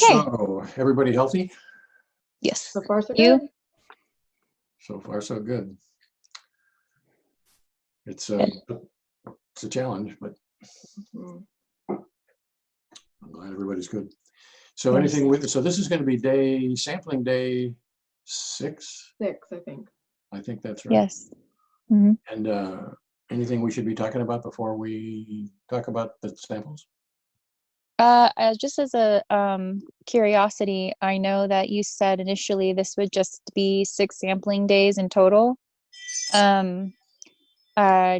Okay. So, everybody healthy? Yes. So far, so You? good. So far, so good. It's a challenge, but Mhm. I'm glad everybody's good. So Yes. anything with, so this is going to be sampling day 6. 6, I think. I think that's right. Yes. Mhm. And anything we should be talking about before we talk about the samples? Just as a curiosity, I know that you said initially this would just be 6 sampling days in total.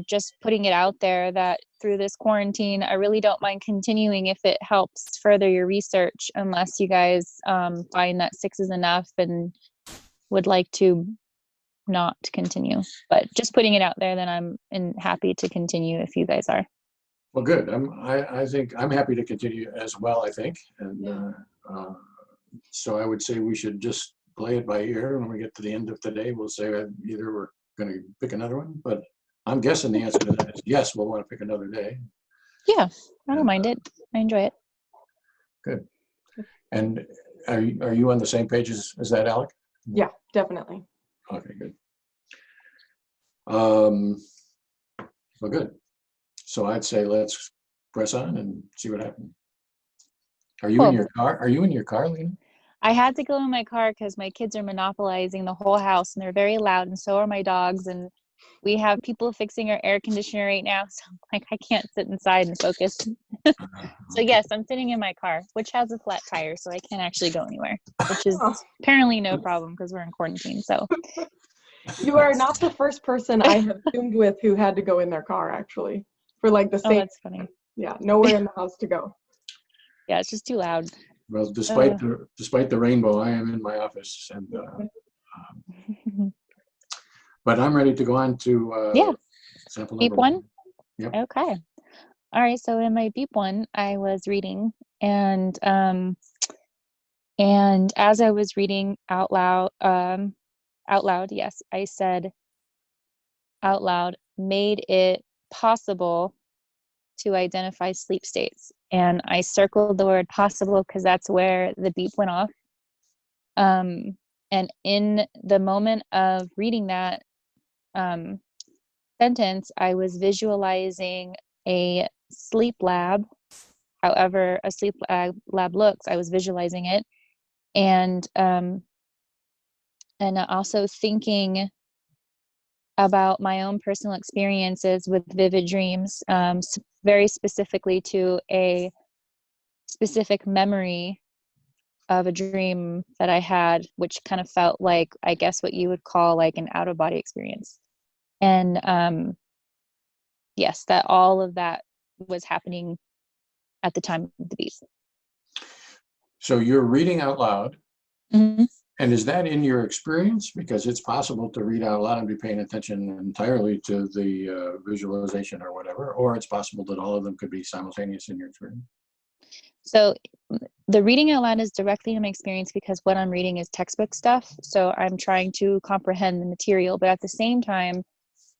Just putting it out there that through this quarantine, I really don't mind continuing if it helps further your research, unless you guys find that 6 is enough and would like to not continue. But just putting it out there, then I'm happy to continue if you guys are. Well, good. I think I'm happy to continue as well, I think. And Yeah. so I would say we should just play it by ear. When we get to the end of today, we'll say either we're going to pick another one, but I'm guessing the answer to that is yes, we'll want to pick another day. Yeah, I don't mind it. I enjoy it. Good. And are you on the same page as that, Alec? Yeah, definitely. Okay, good. Well, good. So I'd say let's press on and see what happens. Are you in your car? Are you in your car, Lena? I had to go in my car because my kids are monopolizing the whole house and they're very loud, and so are my dogs. And we have people fixing our air conditioner right now, so like I can't sit inside and focus. So yes, I'm sitting in my car, which has a flat tire, so I can't actually go anywhere, which is apparently no problem because we're in quarantine. So You are not the first person I have Zoomed with who had to go in their car, actually, for like the same. that's funny. Yeah, nowhere in the house to go. Yeah, it's just too loud. Well, despite the rainbow, I am in my office, and but I'm ready to go on to sample Beep number 1. Yep. Okay. All right. So in my beep 1, I was reading, and as I was reading out loud, yes, I said out loud, made it possible to identify sleep states. And I circled the word possible because that's where the beep went off. And in the moment of reading that sentence, I was visualizing a sleep lab. However a sleep lab looks, I was visualizing it. And also thinking about my own personal experiences with vivid dreams, very specifically to a specific memory of a dream that I had, which kind of felt like, I guess, what you would call like an out-of-body experience. And yes, that all of that was happening at the time of the beep. So you're reading out loud. Mm-hmm. And is that in your experience? Because it's possible to read out loud and be paying attention entirely to the visualization or whatever, or it's possible that all of them could be simultaneous in your experience. So the reading out loud is directly in my experience because what I'm reading is textbook stuff. So I'm trying to comprehend the material, but at the same time,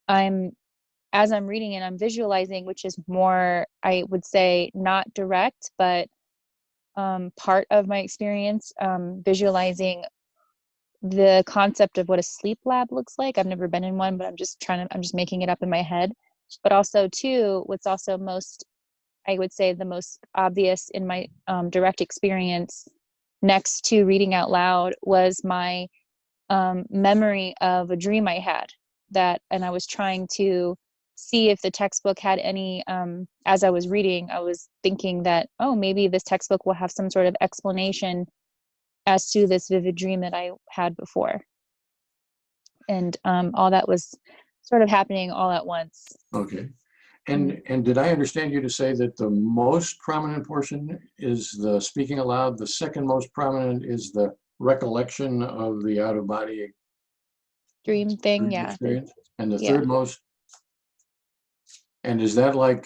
as I'm reading it, I'm visualizing, which is more, I would say, not direct, but part of my experience, visualizing the concept of what a sleep lab looks like. I've never been in one, but I'm just making it up in my head. But also too, what's also most, I would say, the most obvious in my direct experience next to reading out loud was my memory of a dream I had and I was trying to see if the textbook had any, as I was reading, I was thinking that, oh, maybe this textbook will have some sort of explanation as to this vivid dream that I had before. And all that was sort of happening all at once. Okay. And did I understand you to say that the most prominent portion is the speaking aloud, the second most prominent is the recollection of the out-of-body dream thing, yeah. Experience, and the third most, and is that like,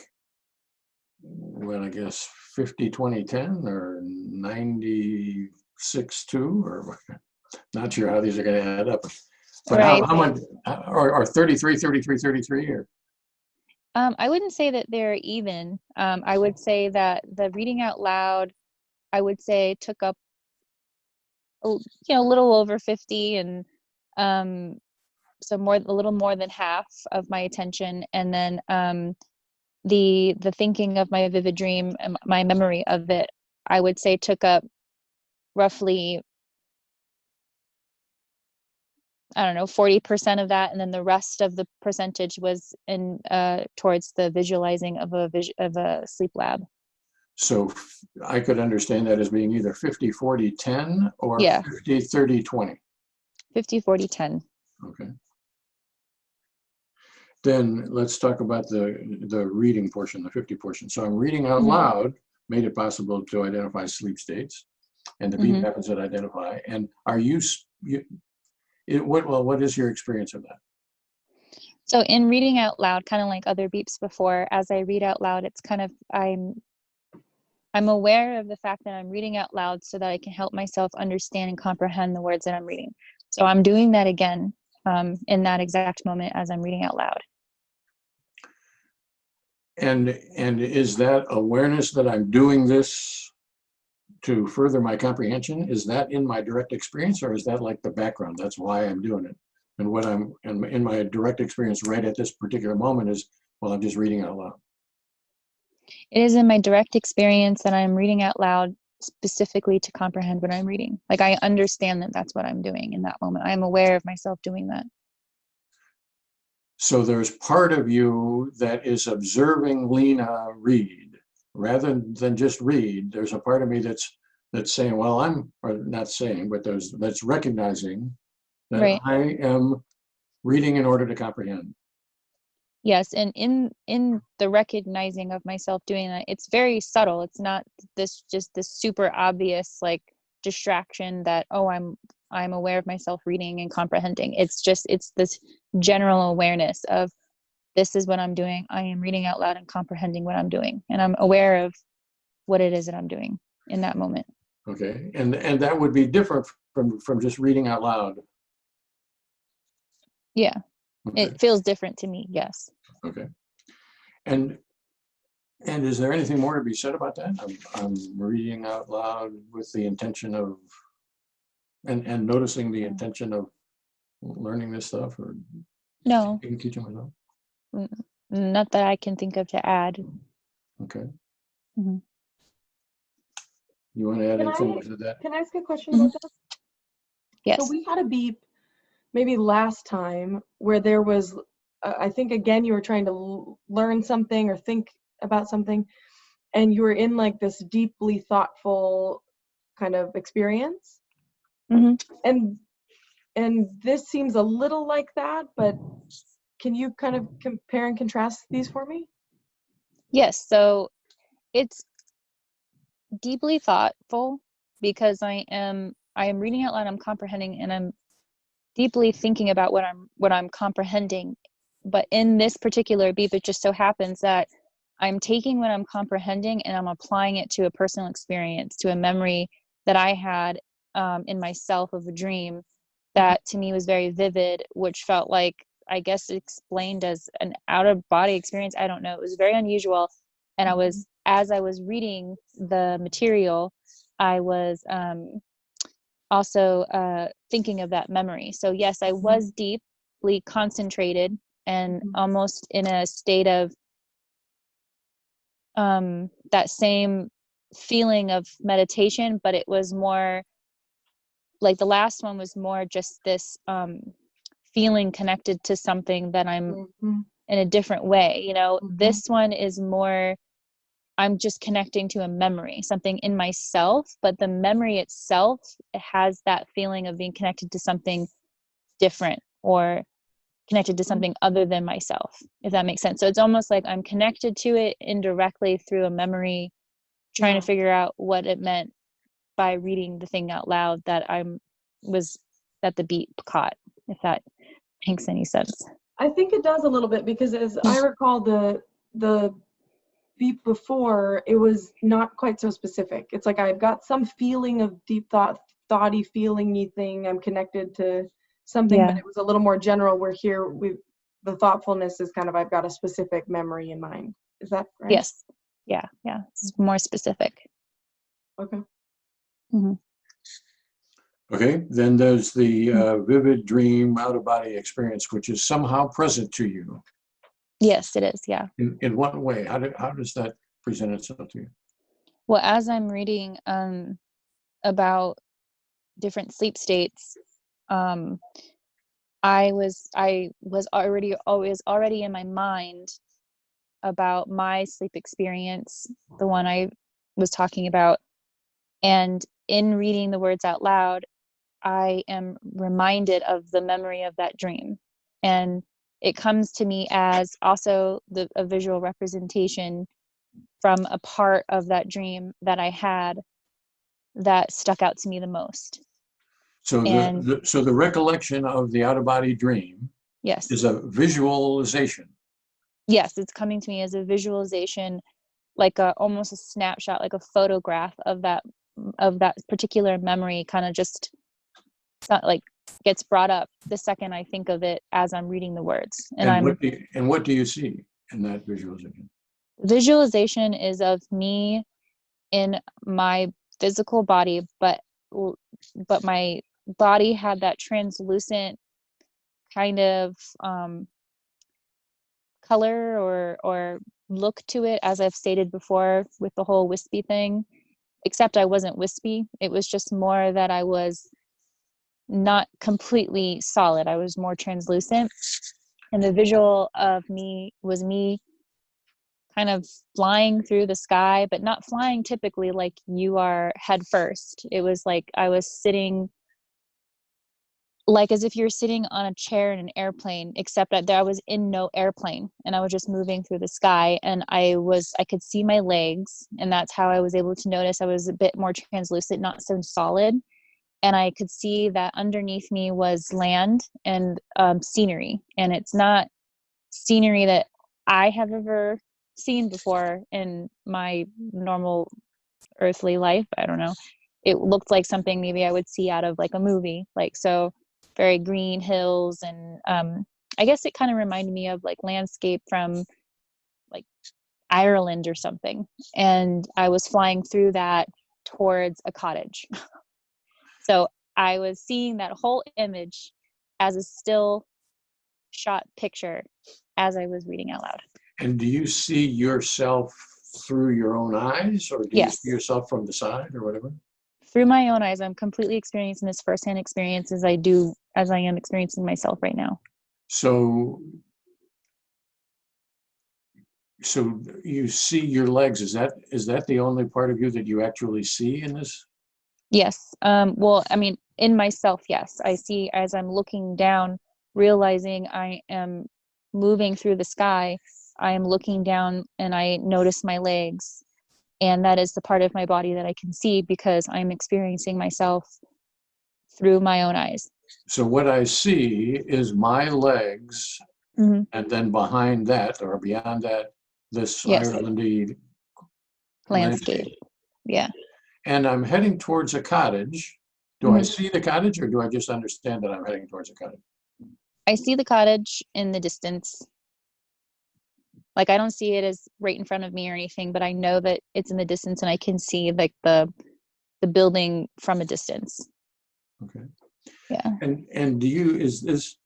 well, I guess 50, 20, 10 or 96, 2, or not sure how these are going to add up. But right. how much, or 33, 33, 33, or? I wouldn't say that they're even. I would say that the reading out loud, I would say took up a little over 50, and so a little more than half of my attention. And then the thinking of my vivid dream and my memory of it, I would say took up roughly, I don't know, 40% of that, and then the rest of the percentage was in towards the visualizing of a sleep lab. So I could understand that as being either 50, 40, 10 or Yeah. 50, 30, 20. 50, 40, 10. Okay. Then let's talk about the reading portion, the 50 portion. So I'm reading out loud, made it possible to identify sleep states, and the beat happens that identify. And are what is your experience of that? So in reading out loud, kind of like other beeps before, as I read out loud, it's kind of, I'm aware of the fact that I'm reading out loud so that I can help myself understand and comprehend the words that I'm reading. So I'm doing that again in that exact moment as I'm reading out loud. And is that awareness that I'm doing this to further my comprehension, is that in my direct experience, or is that like the background? That's why I'm doing it. And what I'm in my direct experience right at this particular moment is, well, I'm just reading out loud. It is in my direct experience that I'm reading out loud specifically to comprehend what I'm reading. Like, I understand that that's what I'm doing in that moment. I'm aware of myself doing that. So there's part of you that is observing Lena read rather than just read. There's a part of me that's saying, well, or not saying, but that's recognizing that Right. I am reading in order to comprehend. Yes, and in the recognizing of myself doing that, it's very subtle. It's not this super obvious like distraction that, oh, I'm aware of myself reading and comprehending. It's this general awareness of, this is what I'm doing. I am reading out loud and comprehending what I'm doing, and I'm aware of what it is that I'm doing in that moment. Okay, and that would be different from just reading out loud. Yeah. Okay. It feels different to me. Yes. Okay. And is there anything more to be said about that? I'm reading out loud with the intention of, and noticing the intention of learning this stuff, or No, teaching myself? not that I can think of to add. Okay. Mm-hmm. You want to add anything to that? Can I ask a question about that? Yes. So we had a beep maybe last time where there was, I think again, you were trying to learn something or think about something, and you were in like this deeply thoughtful kind of experience. And this seems a little like that, but can you kind of compare and contrast these for me? Yes. So it's deeply thoughtful because I am reading out loud, I'm comprehending, and I'm deeply thinking about what I'm comprehending. But in this particular beep, it just so happens that I'm taking what I'm comprehending and I'm applying it to a personal experience, to a memory that I had in myself of a dream that to me was very vivid, which felt like, I guess, explained as an out-of-body experience. I don't know. It was very unusual. And as I was reading the material, I was also thinking of that memory. So yes, I was deeply concentrated and almost in a state of that same feeling of meditation, but it was more like the last one was more just this feeling connected to something that I'm in a different way. This one is more, I'm just connecting to a memory, something in myself, but the memory itself has that feeling of being connected to something different or connected to something other than myself, if that makes sense. So it's almost like I'm connected to it indirectly through a memory, trying to figure out what it meant by reading the thing out loud that that the beat caught, if that makes any sense. I think it does a little bit, because as I recall the beep before, it was not quite so specific. It's like I've got some feeling of deep thoughty feeling-y thing. I'm connected to something, but it was a little more general, where here the thoughtfulness is kind of, I've got a specific memory in mind. Is that right? Yes. Yeah. It's more specific. Okay. Mhm. Okay, then there's the vivid dream out-of-body experience, which is somehow present to you. Yes, it is. Yeah. In what way? How does that present itself to you? Well, as I'm reading about different sleep states, um, I was already in my mind about my sleep experience, the one I was talking about, and in reading the words out loud, I am reminded of the memory of that dream, and it comes to me as also a visual representation from a part of that dream that I had that stuck out to me the most. So And the recollection of the out-of-body dream yes, is a visualization. yes, it's coming to me as a visualization, like a almost a snapshot, like a photograph of that particular memory, kind of just like gets brought up the second I think of it as I'm reading the words. And What do you see in that visualization? visualization is of me in my physical body, but my body had that translucent kind of color or look to it, as I've stated before with the whole wispy thing, except I wasn't wispy. It was just more that I was not completely solid. I was more translucent. And the visual of me was me kind of flying through the sky, but not flying typically like you are head first. It was like I was sitting like as if you're sitting on a chair in an airplane, except that I was in no airplane and I was just moving through the sky, and I could see my legs, and that's how I was able to notice I was a bit more translucent, not so solid. And I could see that underneath me was land and scenery, and it's not scenery that I have ever seen before in my normal earthly life. I don't know. It looked like something maybe I would see out of like a movie, like so very green hills, and I guess it kind of reminded me of like landscape from like Ireland or something. And I was flying through that towards a cottage. So I was seeing that whole image as a still shot picture as I was reading out loud. And do you see yourself through your own eyes, or do you see Yes. yourself from the side or whatever? Through my own eyes, I'm completely experiencing this firsthand experience as I am experiencing myself right now. So you see your legs. Is that the only part of you that you actually see in this? Yes. Well, I mean, in myself, yes. I see as I'm looking down, realizing I am moving through the sky, I am looking down and I notice my legs. And that is the part of my body that I can see because I'm experiencing myself through my own eyes. So what I see is my legs, Mm-hmm. and then behind that or beyond that, this Yes. Irelandy Landscape. Yeah. And I'm heading towards a cottage. Do I Mm-hmm. see the cottage, or do I just understand that I'm heading towards a cottage? I see the cottage in the distance. Like I don't see it as right in front of me or anything, but I know that it's in the distance and I can see like the building from a distance. Okay. Yeah. And do you, is this,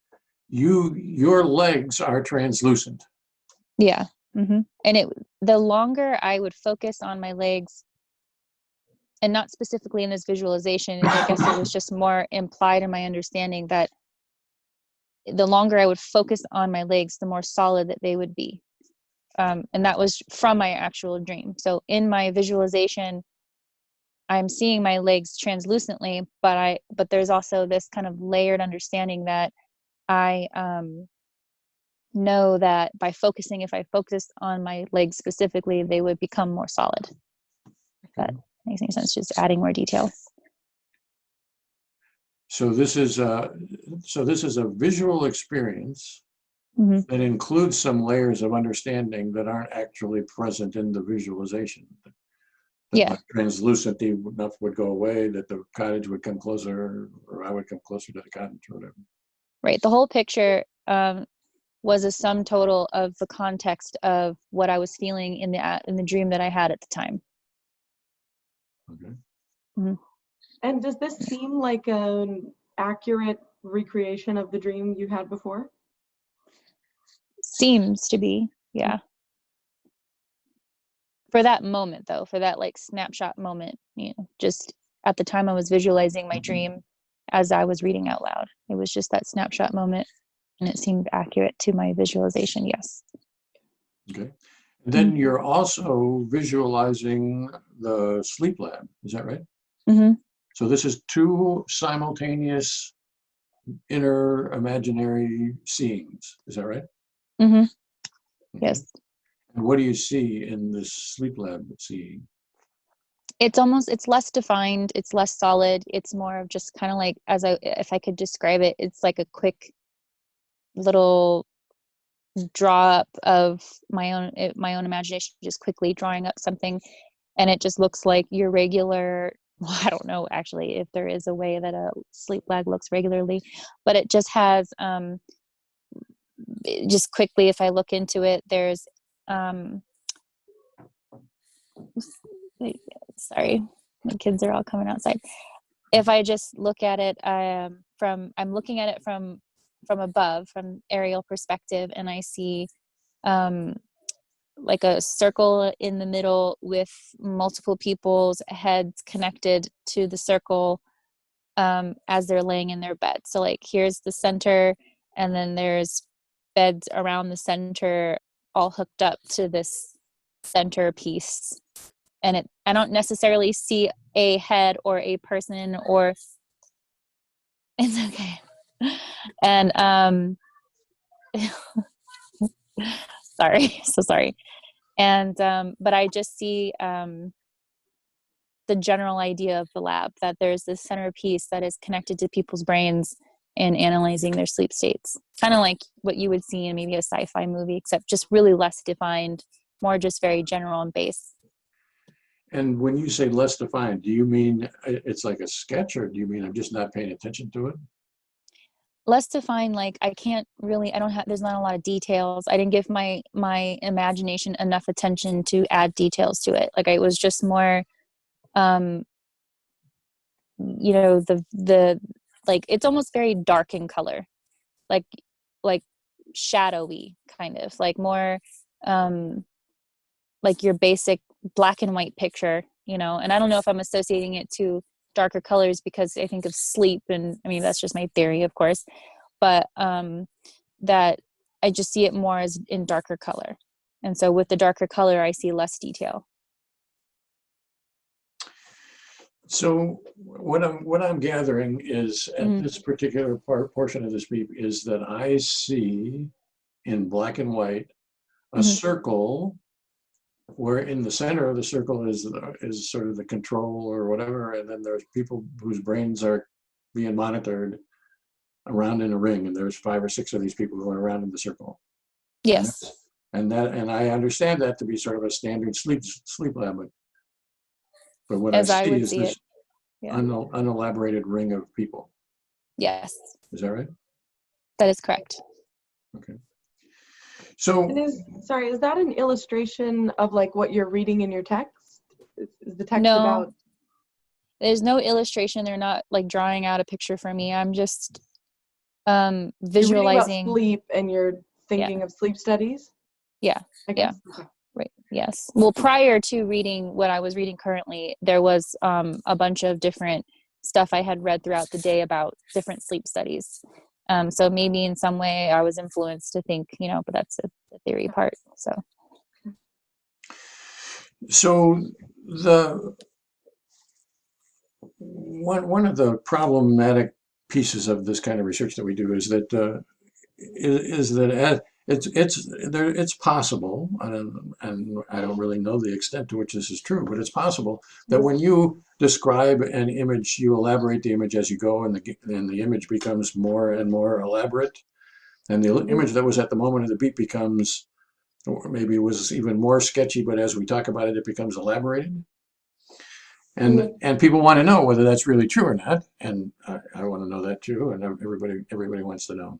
your legs are translucent? Yeah. Mm-hmm. And the longer I would focus on my legs, and not specifically in this visualization, I guess it was just more implied in my understanding that the longer I would focus on my legs, the more solid that they would be. And that was from my actual dream. So in my visualization, I'm seeing my legs translucently, but there's also this kind of layered understanding that I know that by focusing, if I focused on my legs specifically, they would become more solid. If that makes any sense, just adding more detail. So this is a visual experience Mm-hmm. that includes some layers of understanding that aren't actually present in the visualization. That Yeah. my translucent enough would go away, that the cottage would come closer, or I would come closer to the cottage, or whatever. Right. The whole picture was a sum total of the context of what I was feeling in the dream that I had at the time. Okay. Mm-hmm. And does this seem like an accurate recreation of the dream you had before? Seems to be, yeah. For that moment though, for that like snapshot moment, just at the time I was visualizing my dream as I was reading out loud. It was just that snapshot moment and it seemed accurate to my visualization, yes. Okay. And then you're also visualizing the sleep lab, is that right? Mm-hmm. So this is two simultaneous inner imaginary seeings, is that right? Mm-hmm. Okay. Yes. And what do you see in this sleep lab seeing? It's less defined, it's less solid, it's more of just kind of like, if I could describe it, it's like a quick little draw up of my own imagination, just quickly drawing up something, and it just looks like your regular, well, I don't know actually if there is a way that a sleep lab looks regularly, but it just has just quickly, if I look into it, there's sorry, my kids are all coming outside. If I just look at it I'm looking at it from above, from aerial perspective, and I see like a circle in the middle with multiple people's heads connected to the circle as they're laying in their bed. So like here's the center, and then there's beds around the center all hooked up to this center piece. And I don't necessarily see a head or a person, or it's okay. And sorry, so sorry. And but I just see the general idea of the lab, that there's this centerpiece that is connected to people's brains in analyzing their sleep states. Kind of like what you would see in maybe a sci-fi movie, except just really less defined, more just very general and base. And when you say less defined, do you mean it's like a sketch, or do you mean I'm just not paying attention to it? Less defined, like I don't have, there's not a lot of details. I didn't give my imagination enough attention to add details to it. Like it was just more the like, it's almost very dark in color, like shadowy, kind of like more like your basic black and white picture, and I don't know if I'm associating it to darker colors because I think of sleep, and I mean that's just my theory, of course, but that I just see it more as in darker color, and so with the darker color I see less detail. So what I'm gathering is at this particular portion of the speech is that I see in black and white a circle where in the center of the circle is sort of the control or whatever, and then there's people whose brains are being monitored around in a ring, and there's 5 or 6 of these people going around in the circle. Yes. And I understand that to be sort of a standard sleep lab, but what As I I see would is see this it. Yeah. unelaborated ring of people. Yes. Is that right? That is correct. Okay. So is that an illustration of like what you're reading in your text? Is the text No, about? there's no illustration. They're not like drawing out a picture for me. I'm just visualizing. You're reading about sleep and you're thinking of sleep studies? Yeah. Okay. Right. Yes. Well, prior to reading what I was reading currently, there was a bunch of different stuff I had read throughout the day about different sleep studies. So maybe in some way I was influenced to think, but that's the theory part. So the one of the problematic pieces of this kind of research that we do is that it's possible, and I don't really know the extent to which this is true, but it's possible that when you describe an image, you elaborate the image as you go, and the image becomes more and more elaborate, and the image that was at the moment of the beat becomes, or maybe it was even more sketchy, but as we talk about it, it becomes elaborated. And people want to know whether that's really true or not, and I want to know that too, and everybody wants to know.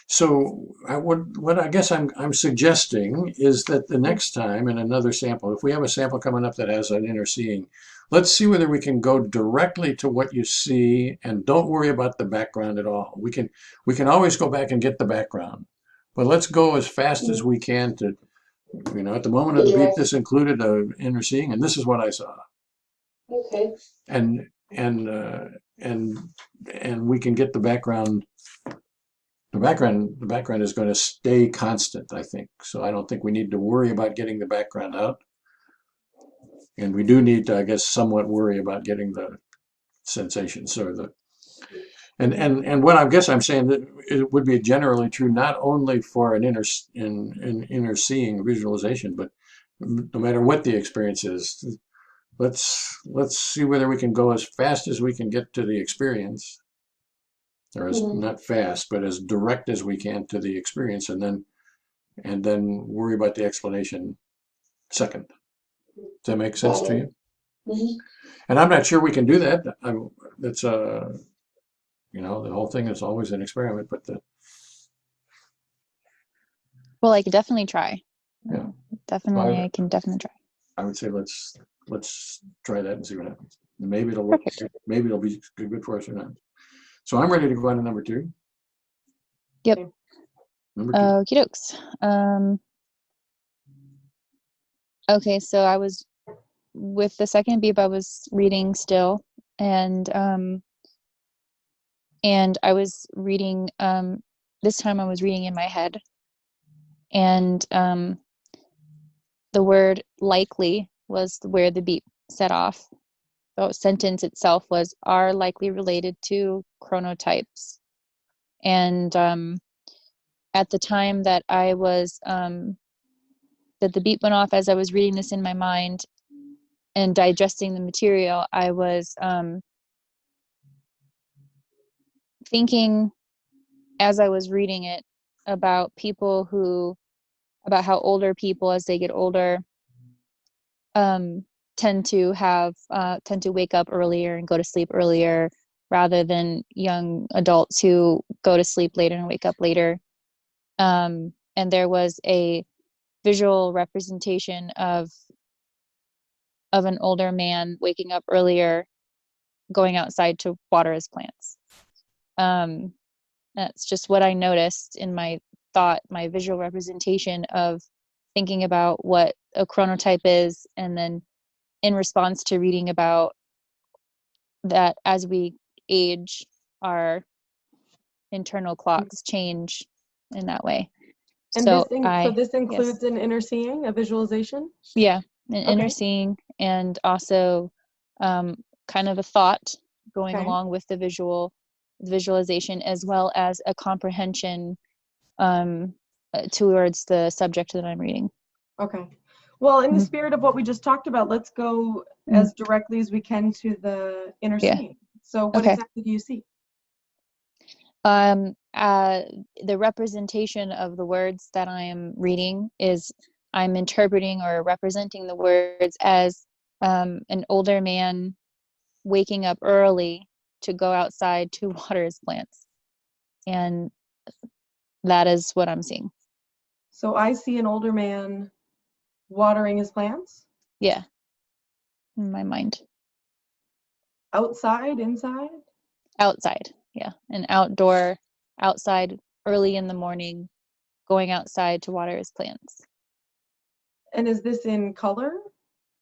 So what I guess I'm suggesting is that the next time in another sample, if we have a sample coming up that has an inner seeing, let's see whether we can go directly to what you see and don't worry about the background at all. We can always go back and get the background, but let's go as fast as we can to, at the moment of the beep, this included an inner seeing, and this is what I saw. Okay. And we can get the background. The background is going to stay constant, I think. So I don't think we need to worry about getting the background out. And we do need to, I guess, somewhat worry about getting the sensations or the and what I guess I'm saying that it would be generally true not only for an inner seeing visualization, but no matter what the experience is, let's see whether we can go as fast as we can get to the experience, or as not fast, but as direct as we can to the experience, and then worry about the explanation second. Does that make sense to you? Mm-hmm. And I'm not sure we can do that. That's the whole thing is always an experiment, but Well, I could definitely try. Yeah. Definitely, I can definitely try. I would say let's try that and see what happens. Maybe it'll work. Perfect. Maybe it'll be good for us or not. So I'm ready to go on to number 2. Yep. Number 2. Okie dokes. Okay, so I was with the second beep, I was reading still, and I was reading. This time I was reading in my head, and the word "likely" was where the beep set off. The sentence itself was "are likely related to chronotypes," and at the time that I was that the beep went off as I was reading this in my mind and digesting the material, I was thinking as I was reading it about how older people as they get older tend to wake up earlier and go to sleep earlier rather than young adults who go to sleep later and wake up later. And there was a visual representation of an older man waking up earlier, going outside to water his plants. That's just what I noticed in my visual representation of thinking about what a chronotype is, and then in response to reading about that as we age, our internal clocks change in that way. And So this includes an inner seeing, a visualization? Yeah, an inner seeing, and also kind of a thought going along with the visualization, as well as a comprehension towards the subject that I'm reading. Okay. Well, in the spirit of what we just talked about, let's go as directly as we can to the inner seeing. So what exactly do you see? The representation of the words that I am reading is I'm interpreting or representing the words as an older man waking up early to go outside to water his plants. And that is what I'm seeing. So I see an older man watering his plants? Yeah, in my mind. Outside, inside? Outside, yeah. Outside early in the morning, going outside to water his plants. And is this in color?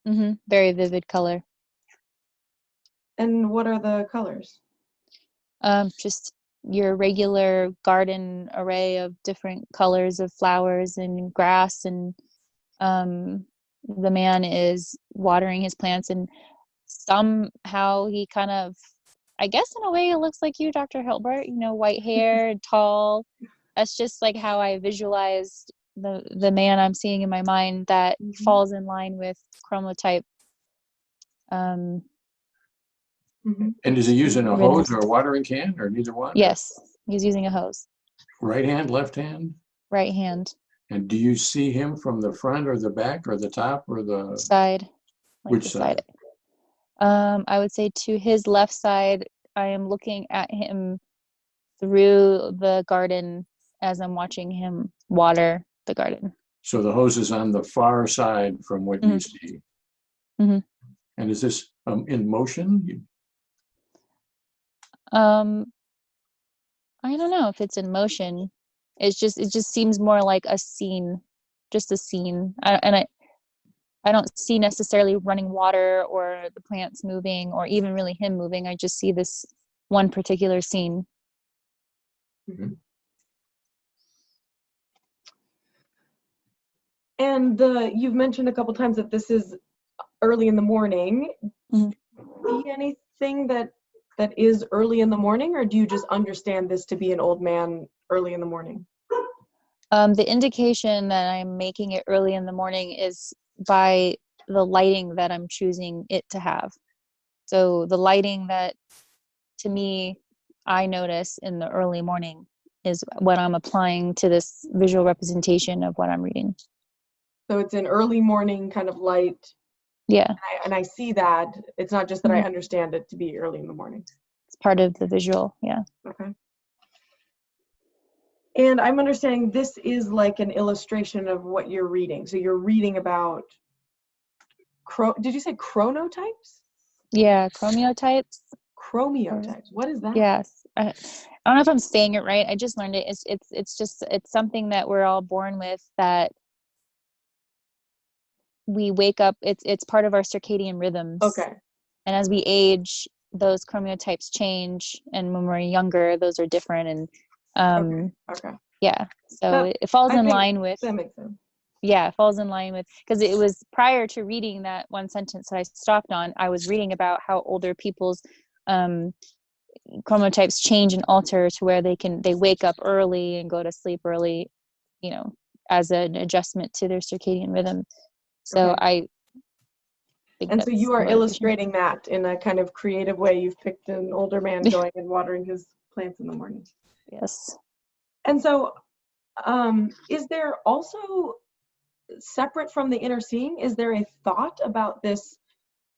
Mm-hmm. Very vivid color. And what are the colors? Just your regular garden array of different colors of flowers and grass, and the man is watering his plants, and somehow he kind of, I guess in a way it looks like you, Dr. Hilbert, white hair, tall. That's just like how I visualized the man I'm seeing in my mind that falls in line with chromotype. And is he using a hose or a watering can, or neither one? Yes, he's using a hose. Right hand, left hand? Right hand. And do you see him from the front or the back or the top or the side? Which side? I would say to his left side. I am looking at him through the garden as I'm watching him water the garden. So the hose is on the far side from what you see. Mm-hmm. And is this in motion? I don't know if it's in motion. It just seems more like a scene, just a scene. I don't see necessarily running water or the plants moving or even really him moving. I just see this one particular scene. Mhm. And you've mentioned a couple times that this is early in the morning. Mhm. See anything that is early in the morning, or do you just understand this to be an old man early in the morning? The indication that I'm making it early in the morning is by the lighting that I'm choosing it to have. So the lighting that, to me, I notice in the early morning is what I'm applying to this visual representation of what I'm reading. So it's an early morning kind of light, Yeah, and I see that. It's not just that I Mhm. understand it to be early in the morning. it's part of the visual. Yeah. Okay. And I'm understanding this is like an illustration of what you're reading. So you're reading about, did you say chronotypes? Yeah, chromotypes. Chromotypes. What is that? Yes. I don't know if I'm saying it right. I just learned it. It's something that we're all born with, that we wake up, it's part of our circadian rhythms. Okay. And as we age, those chromotypes change, and when we're younger, those are different. And Okay. yeah, so That, it falls I in think line with, that makes sense. yeah, it falls in line with, because it was prior to reading that one sentence that I stopped on, I was reading about how older people's chromotypes change and alter to where they wake up early and go to sleep early, you know, as an adjustment to their circadian rhythm. So Okay. I think And so that's you are the motivation. illustrating that in a kind of creative way. You've picked an older man going and watering his plants in the morning. Yes. And so is there also, separate from the inner seeing, is there a thought about this,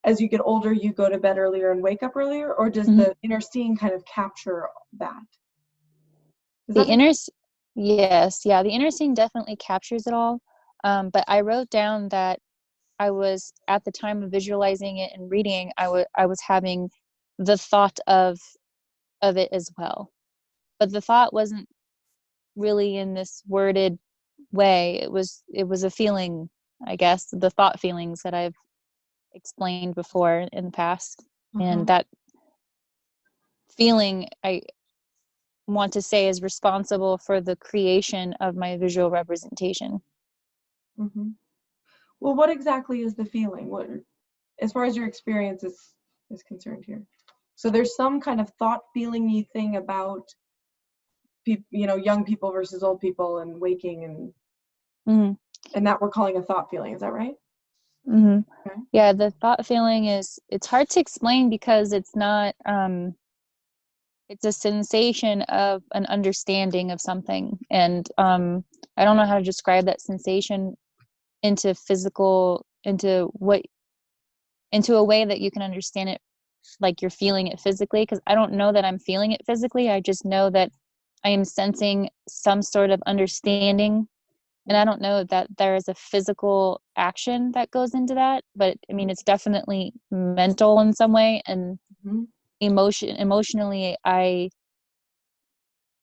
as you get older, you go to bed earlier and wake up earlier, or does the inner seeing kind of capture that? The inner, yes, yeah, the inner seeing definitely captures it all. But I wrote down that I was, at the time of visualizing it and reading, I was having the thought of it as well. But the thought wasn't really in this worded way. It was a feeling, I guess, the thought feelings that I've explained before in the past. And that feeling, I want to say, is responsible for the creation of my visual representation. Well, what exactly is the feeling? What, as far as your experience is concerned here? So there's some kind of thought feeling-y thing about young people versus old people and waking, and that we're calling a thought feeling. Is that right? Okay. Yeah, the thought feeling it's hard to explain, because it's not, it's a sensation of an understanding of something. And I don't know how to describe that sensation into a way that you can understand it, like you're feeling it physically, because I don't know that I'm feeling it physically. I just know that I am sensing some sort of understanding. And I don't know that there is a physical action that goes into that, but I mean, it's definitely mental in some way. And emotionally, I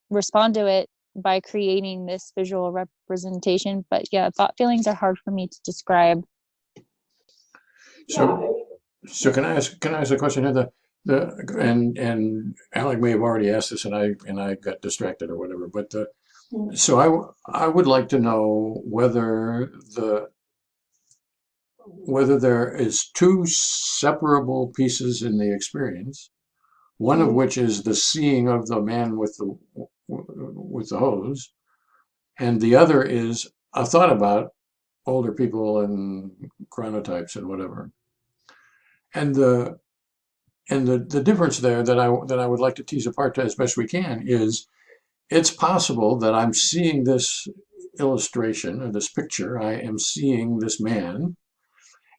respond to it by creating this visual representation. But yeah, thought feelings are hard for me to describe. So can I ask a question here? And Alec may have already asked this, and I got distracted or whatever. But so I would like to know whether there is two separable pieces in the experience, one of which is the seeing of the man with the hose, and the other is a thought about older people and chronotypes and whatever. And the difference there that I would like to tease apart as best we can is, it's possible that I'm seeing this illustration or this picture. I am seeing this man,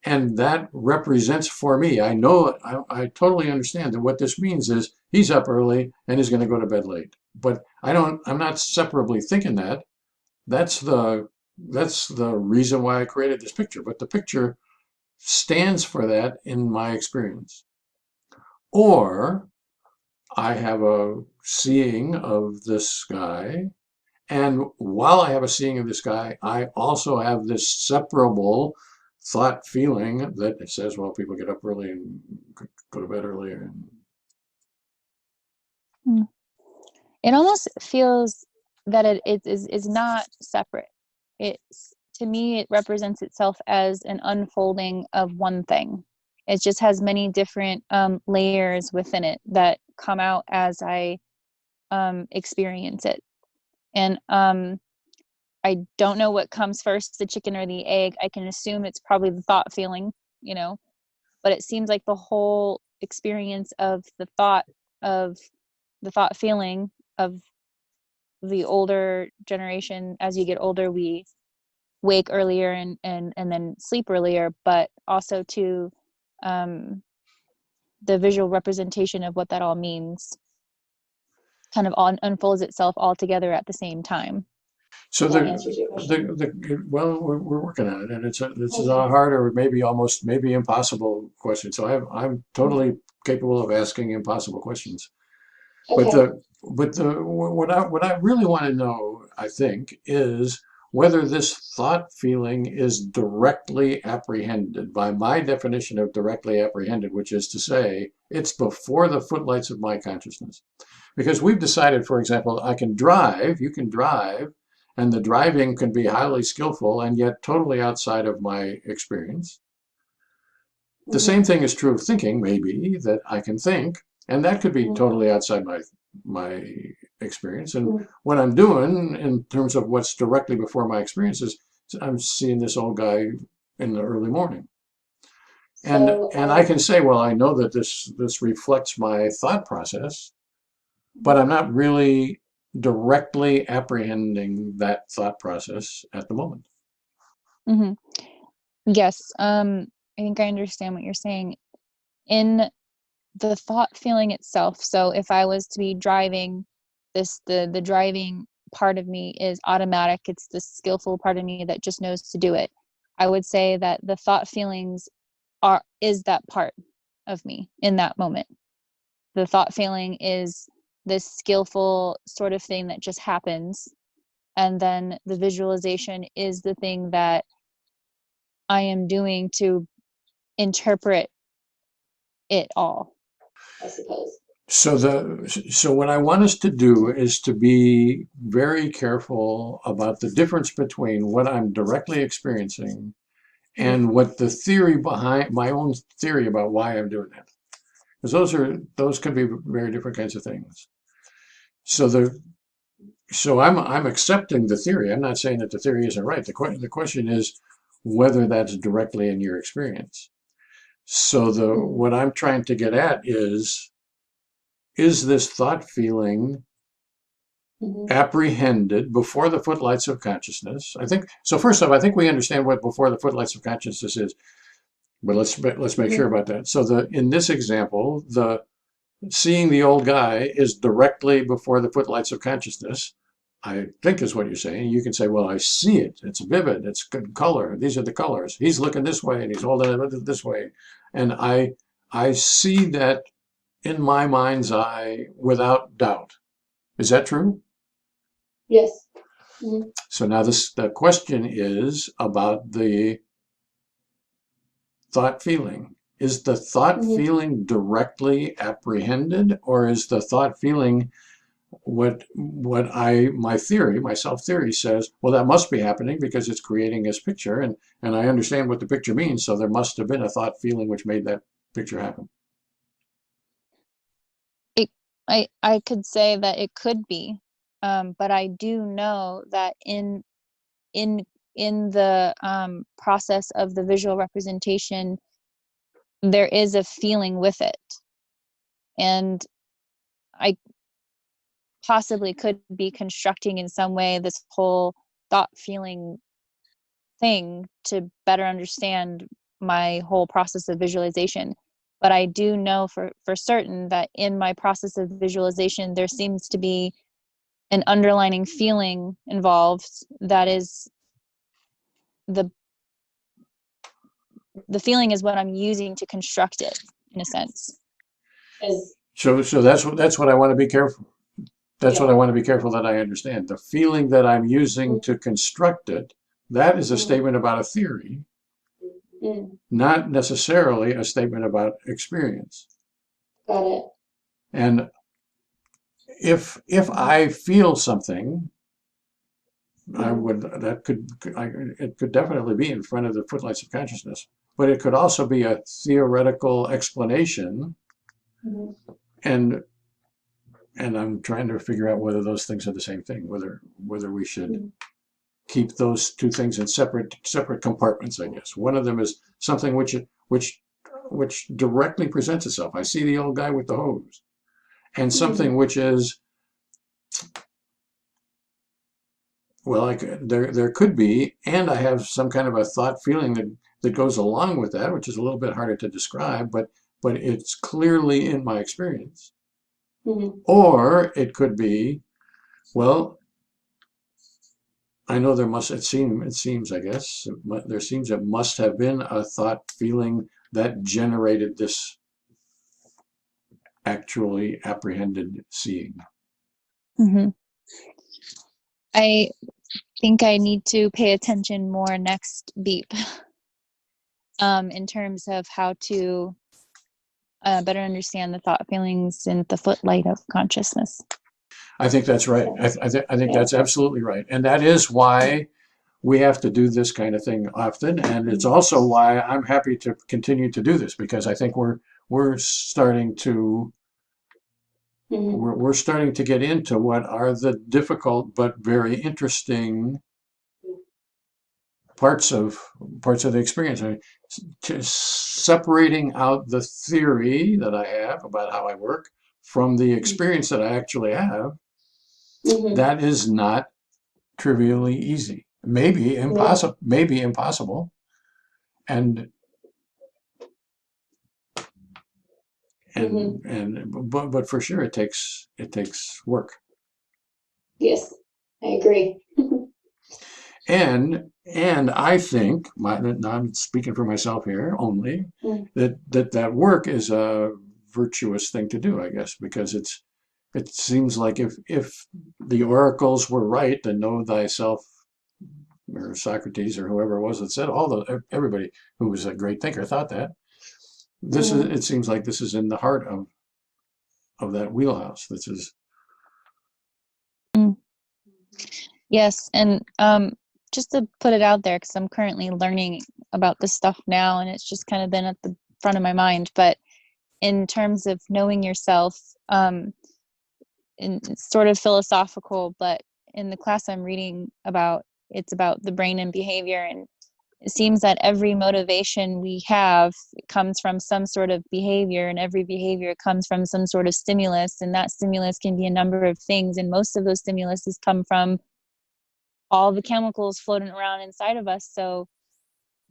and that represents for me. I know, I totally understand that what this means is he's up early and he's going to go to bed late. But I'm not separately thinking that. That's the reason why I created this picture. But the picture stands for that in my experience. Or I have a seeing of this guy, and while I have a seeing of this guy, I also have this separable thought feeling that says, well, people get up early and go to bed earlier. Mm. It almost feels that it is not separate. It's, to me, it represents itself as an unfolding of one thing. It just has many different layers within it that come out as I experience it. And I don't know what comes first, the chicken or the egg. I can assume it's probably the thought feeling, you know, but it seems like the whole experience of the thought feeling of the older generation. As you get older, we wake earlier and then sleep earlier, but also to the visual representation of what that all means kind of unfolds itself all together at the same time. So That answers your question. well, we're working on it, and this is a hard or maybe impossible question. So I'm totally capable of asking impossible questions. Okay. But what I really want to know, I think, is whether this thought feeling is directly apprehended by my definition of directly apprehended, which is to say, it's before the footlights of my consciousness. Because we've decided, for example, I can drive, you can drive, and the driving can be highly skillful and yet totally outside of my experience. The same thing is true of thinking, maybe, that I can think, and that could be totally outside my experience. And what I'm doing in terms of what's directly before my experience is I'm seeing this old guy in the early morning. And I can say, well, I know that this reflects my thought process, but I'm not really directly apprehending that thought process at the moment. Mm-hmm. Yes, I think I understand what you're saying. In the thought feeling itself, so if I was to be driving, the driving part of me is automatic. It's the skillful part of me that just knows to do it. I would say that the thought feelings is that part of me in that moment. The thought feeling is this skillful sort of thing that just happens, and then the visualization is the thing that I am doing to interpret it all. I suppose. So what I want us to do is to be very careful about the difference between what I'm directly experiencing and what the theory behind my own theory about why I'm doing it. Because those can be very different kinds of things. So I'm accepting the theory. I'm not saying that the theory isn't right. The question is whether that's directly in your experience. So what I'm trying to get at is this thought feeling apprehended before the footlights of consciousness? I think so. First off, I think we understand what before the footlights of consciousness is, but let's make sure about that. So in this example, the seeing the old guy is directly before the footlights of consciousness, I think is what you're saying. You can say, well, I see it. It's vivid. It's good color. These are the colors. He's looking this way and he's holding it this way. And I see that in my mind's eye without doubt. Is that true? Yes. So now the question is about the thought feeling. Is the thought feeling directly apprehended, or is the thought feeling what my self theory says, well, that must be happening because it's creating this picture, and I understand what the picture means, so there must have been a thought feeling which made that picture happen. I could say that it could be, but I do know that in the process of the visual representation, there is a feeling with it, and I possibly could be constructing in some way this whole thought feeling thing to better understand my whole process of visualization. But I do know for certain that in my process of visualization, there seems to be an underlining feeling involved that is the feeling is what I'm using to construct it, in a sense. As So that's what I want to be careful. That's Yeah. what I want to be careful that I understand. The feeling that I'm using to construct it, that is a statement about a theory, not necessarily a statement about experience. got it. And if I feel something, it could definitely be in front of the footlights of consciousness, but it could also be a theoretical explanation, and I'm trying to figure out whether those things are the same thing, whether we should keep those two things in separate compartments, I guess. One of them is something which directly presents itself. I see the old guy with the hose, and something which is, well, there could be, and I have some kind of a thought feeling that goes along with that, which is a little bit harder to describe, but it's clearly in my experience. Or it could be, well, I know it seems, I guess, it must have been a thought feeling that generated this actually apprehended seeing. I think I need to pay attention more next beep, in terms of how to better understand the thought, feelings, and the footlight of consciousness. I think that's right. I think that's absolutely right. And that is why we have to do this kind of thing often. And it's also why I'm happy to continue to do this, because I think we're starting to we're starting to get into what are the difficult but very interesting parts of the experience. I mean, separating out the theory that I have about how I work from the experience that I actually have, that is not trivially easy. Maybe impossible. And but for sure it takes work. Yes, I agree. And I think, I'm speaking for myself here only, that work is a virtuous thing to do, I guess, because it seems like if the oracles were right, then know thyself, or Socrates or whoever it was that said, everybody who was a great thinker thought that. It seems like this is in the heart of that wheelhouse. This is. Yes, and just to put it out there, because I'm currently learning about this stuff now, and it's just kind of been at the front of my mind. But in terms of knowing yourself, it's sort of philosophical, but in the class I'm reading about, it's about the brain and behavior, and it seems that every motivation we have comes from some sort of behavior, and every behavior comes from some sort of stimulus, and that stimulus can be a number of things, and most of those stimuluses come from all the chemicals floating around inside of us. So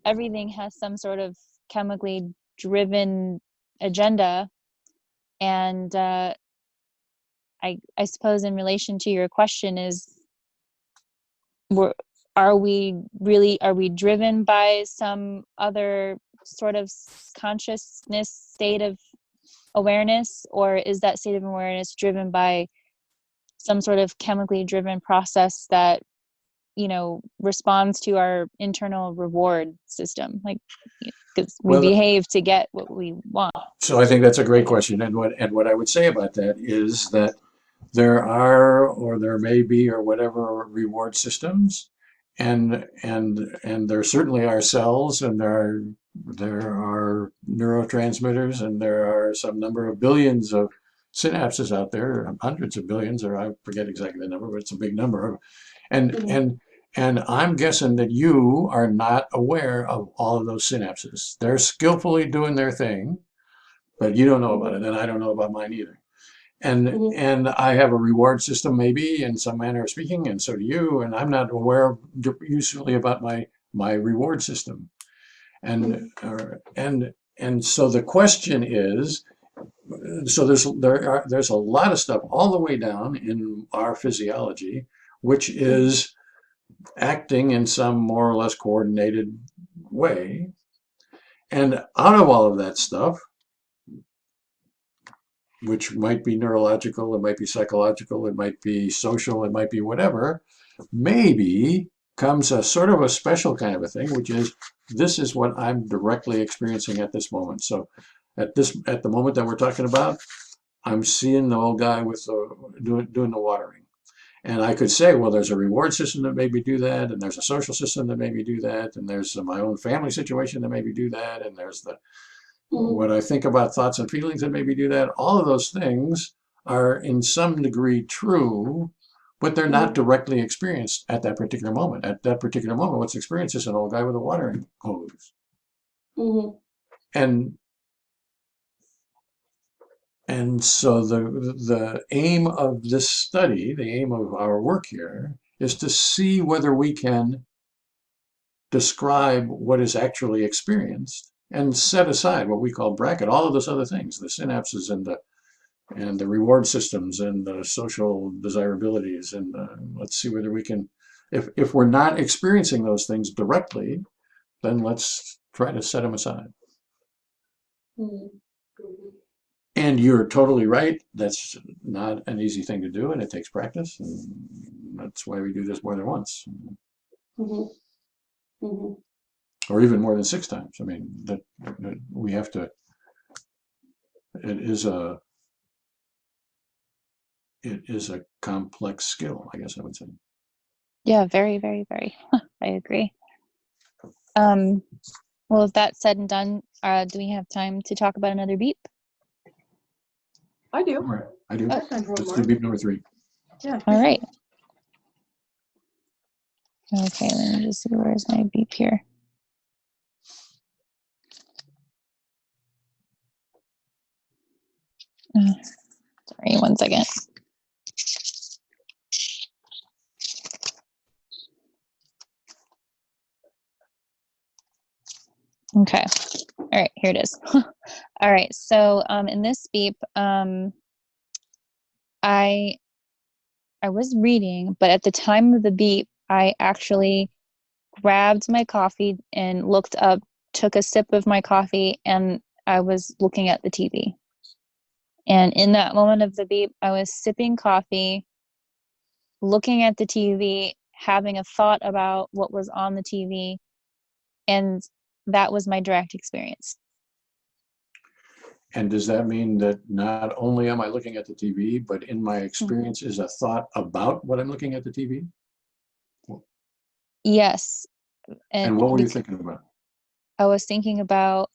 everything has some sort of chemically driven agenda. And I suppose in relation to your question is, are we driven by some other sort of consciousness state of awareness, or is that state of awareness driven by some sort of chemically driven process that responds to our internal reward system, like, because we behave to get what we want? So I think that's a great question, and what I would say about that is that there are, or there may be, or whatever, reward systems, and there certainly are cells, and there are neurotransmitters, and there are some number of billions of synapses out there, hundreds of billions, or I forget exactly the number, but it's a big number. And I'm guessing that you are not aware of all of those synapses. They're skillfully doing their thing, but you don't know about it, and I don't know about mine either. And I have a reward system, maybe, in some manner of speaking, and so do you, and I'm not aware usually about my reward system. And so the question is, so there's a lot of stuff all the way down in our physiology, which is acting in some more or less coordinated way. And out of all of that stuff, which might be neurological, it might be psychological, it might be social, it might be whatever, maybe comes a sort of a special kind of a thing, which is this is what I'm directly experiencing at this moment. So at the moment that we're talking about, I'm seeing the old guy with doing the watering. And I could say, well, there's a reward system that made me do that, and there's a social system that made me do that, and there's my own family situation that made me do that, and there's what I think about thoughts and feelings that made me do that. All of those things are in some degree true, but they're not directly experienced at that particular moment. At that particular moment, what's experienced is an old guy with a watering hose. And so the aim of this study, the aim of our work here, is to see whether we can describe what is actually experienced and set aside what we call bracket all of those other things, the synapses and the reward systems and the social desirabilities, and let's see whether we can, if we're not experiencing those things directly, then let's try to set them aside. And you're totally right. That's not an easy thing to do, and it takes practice, and that's why we do this more than once. Or even more than 6 times. I mean, that we have to, it is a complex skill, I guess I would say. Yeah, very, very, very. I agree. Well, with that said and done, do we have time to talk about another beep? I do. All right, I do. I have time for one Let's more. do beep number 3. Yeah. All right. Okay, let me just see, where's my beep here? Sorry, one second. Okay. All right, here it is. All right, so in this beep, I was reading, but at the time of the beep, I actually grabbed my coffee and looked up, took a sip of my coffee, and I was looking at the TV. And in that moment of the beep, I was sipping coffee, looking at the TV, having a thought about what was on the TV, and that was my direct experience. And does that mean that not only am I looking at the TV, but in my experience is a thought about what I'm looking at the TV? Yes. And what were you thinking about? I was thinking about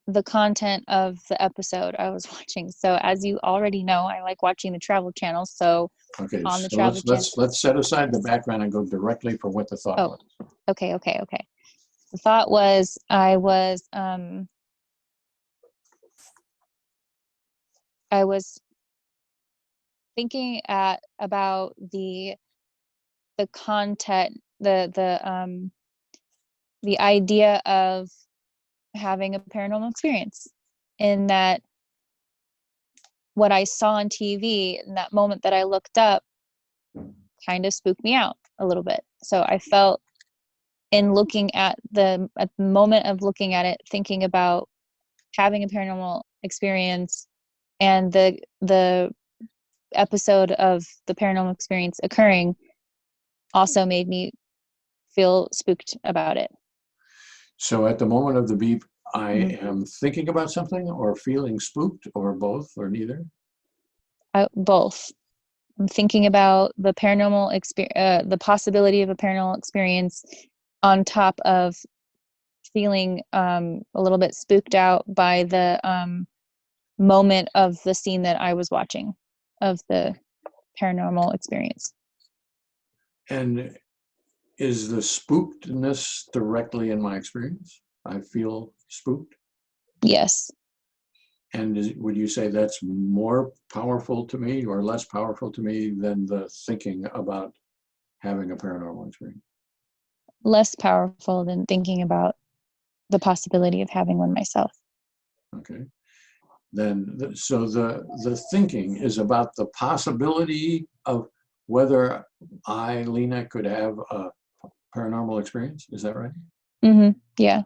the content of the episode I was watching. So as you already know, I like watching the Travel Channel. So okay, on the so Travel Channel. let's set aside the background and go directly for what the thought was. Okay. The thought was I was thinking about the content, the idea of having a paranormal experience, in that what I saw on TV in that moment that I looked up kind of spooked me out a little bit. So I felt, in looking at the moment of looking at it, thinking about having a paranormal experience, and the episode of the paranormal experience occurring also made me feel spooked about it. So at the moment of the beep, I am thinking about something or feeling spooked, or both, or neither? Both. I'm thinking about the paranormal experience, the possibility of a paranormal experience, on top of feeling a little bit spooked out by the moment of the scene that I was watching of the paranormal experience. And is the spookedness directly in my experience? I feel spooked? Yes. And would you say that's more powerful to me or less powerful to me than the thinking about having a paranormal experience? Less powerful than thinking about the possibility of having one myself. Okay. Then, so the thinking is about the possibility of whether I, Lena, could have a paranormal experience. Is that right? Yeah.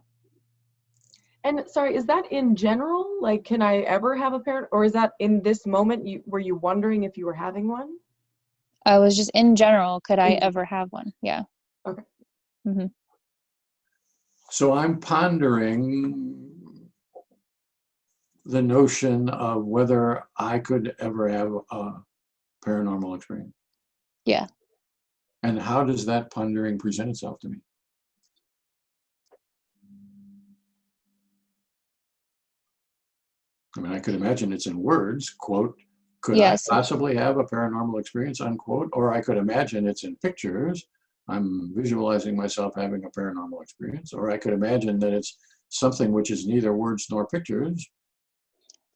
And sorry, is that in general? Like, can I ever have a parent, or is that in this moment were you wondering if you were having one? I was just in general, could I In ever have one? Yeah. Okay. Hmm. So I'm pondering the notion of whether I could ever have a paranormal experience. Yeah. And how does that pondering present itself to me? I mean, I could imagine it's in words, quote, could I Yes. possibly have a paranormal experience, unquote, or I could imagine it's in pictures. I'm visualizing myself having a paranormal experience, or I could imagine that it's something which is neither words nor pictures.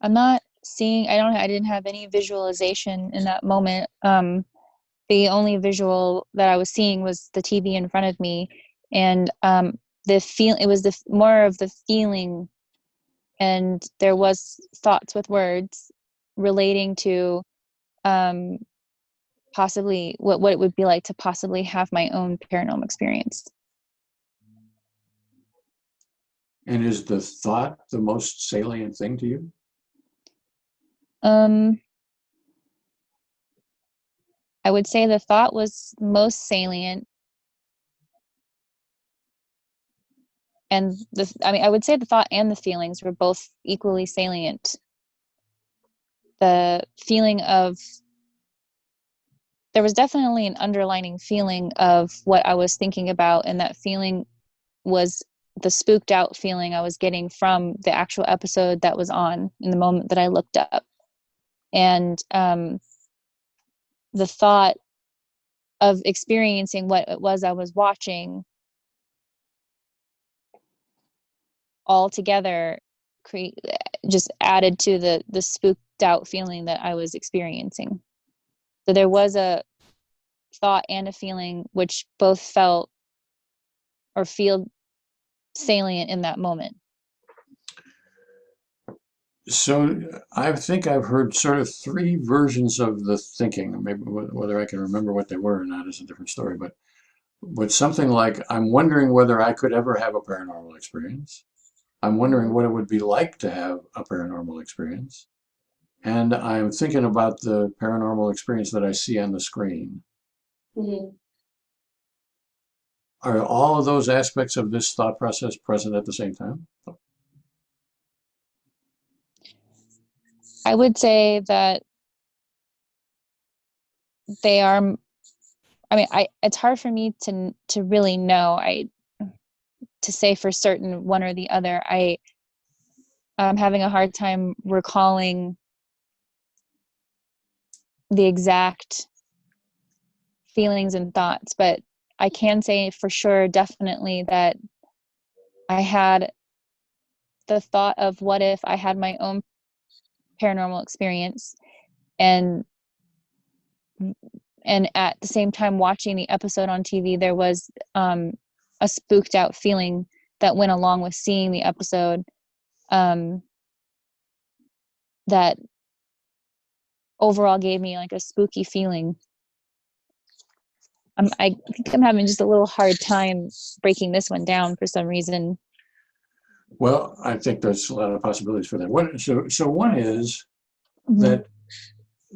I'm not seeing, I didn't have any visualization in that moment. The only visual that I was seeing was the TV in front of me, and it was more of the feeling, and there was thoughts with words relating to um, possibly what it would be like to possibly have my own paranormal experience. And is the thought the most salient thing to you? I would say the thought was most salient, and I would say the thought and the feelings were both equally salient. The feeling of, there was definitely an underlining feeling of what I was thinking about, and that feeling was the spooked out feeling I was getting from the actual episode that was on in the moment that I looked up. And the thought of experiencing what it was I was watching all together just added to the spooked out feeling that I was experiencing. So there was a thought and a feeling which both felt or feel salient in that moment. So I think I've heard sort of three versions of the thinking. Maybe whether I can remember what they were or not is a different story. But something like, I'm wondering whether I could ever have a paranormal experience. I'm wondering what it would be like to have a paranormal experience. And I'm thinking about the paranormal experience that I see on the screen. Mhm. Are all of those aspects of this thought process present at the same time? I would say that they are, it's hard for me to really know, to say for certain one or the other. I'm having a hard time recalling the exact feelings and thoughts, but I can say for sure, definitely, that I had the thought of what if I had my own paranormal experience, and at the same time watching the episode on TV, there was a spooked out feeling that went along with seeing the episode, that overall gave me like a spooky feeling. I think I'm having just a little hard time breaking this one down for some reason. Well, I think there's a lot of possibilities for that. So one is Mm-hmm.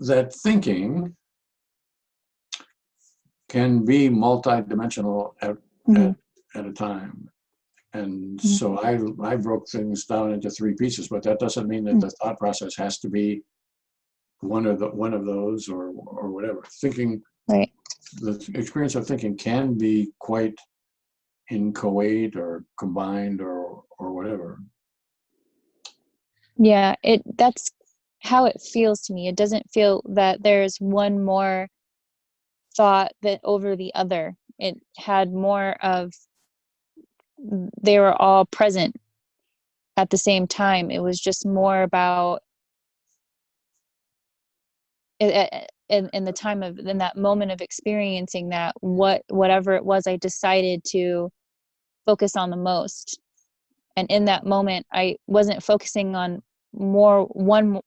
that thinking can be multidimensional Mm-hmm. at a time. And Mm-hmm. so I broke things down into three pieces, but that doesn't mean that the thought process has to be one of those or whatever. Thinking, Right. the experience of thinking can be quite inchoate or combined or whatever. Yeah, that's how it feels to me. It doesn't feel that there's one more thought that over the other. It had more of, they were all present at the same time. It was just more about in the time of, in that moment of experiencing that, whatever it was I decided to focus on the most. And in that moment, I wasn't focusing on more one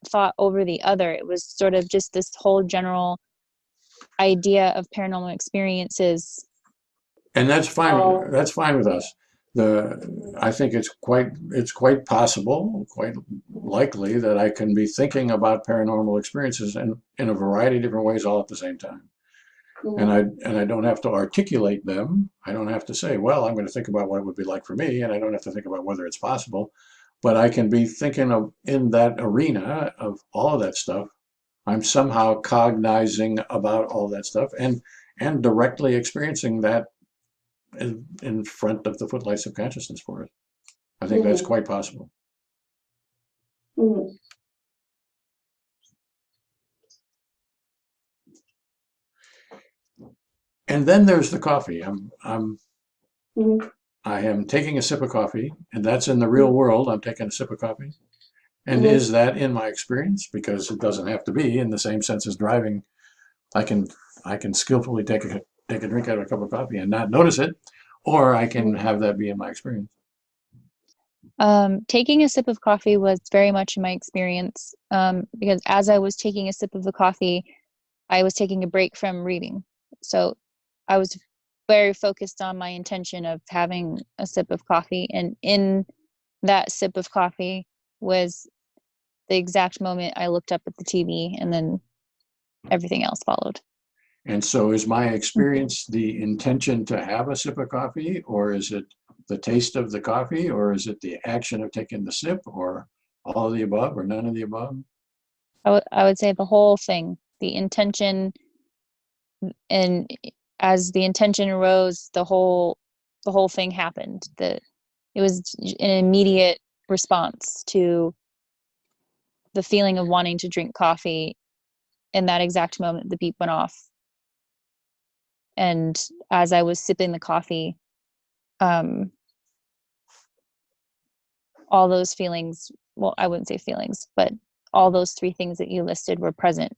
thought over the other. It was sort of just this whole general idea of paranormal experiences. And that's fine. Oh. That's fine with us. I think it's quite possible, quite likely that I can be thinking about paranormal experiences in a variety of different ways all at the same time. And I don't have to articulate them. I don't have to say, well, I'm going to think about what it would be like for me, and I don't have to think about whether it's possible. But I can be thinking of in that arena of all of that stuff. I'm somehow cognizing about all that stuff and directly experiencing that in front of the footlights of consciousness for it. I think that's quite possible. And then there's the coffee. I am taking a sip of coffee, and that's in the real world. I'm taking a sip of coffee. And is that in my experience? Because it doesn't have to be in the same sense as driving. I can skillfully take a drink out of a cup of coffee and not notice it, or I can have that be in my experience. Taking a sip of coffee was very much in my experience, because as I was taking a sip of the coffee, I was taking a break from reading. So I was very focused on my intention of having a sip of coffee. And in that sip of coffee was the exact moment I looked up at the TV, and then everything else followed. And so is my experience the intention to have a sip of coffee, or is it the taste of the coffee, or is it the action of taking the sip, or all of the above, or none of the above? I would say the whole thing, the intention, and as the intention arose, the whole thing happened. It was an immediate response to the feeling of wanting to drink coffee. In that exact moment, the beep went off. And as I was sipping the coffee, all those feelings, well, I wouldn't say feelings, but all those three things that you listed were present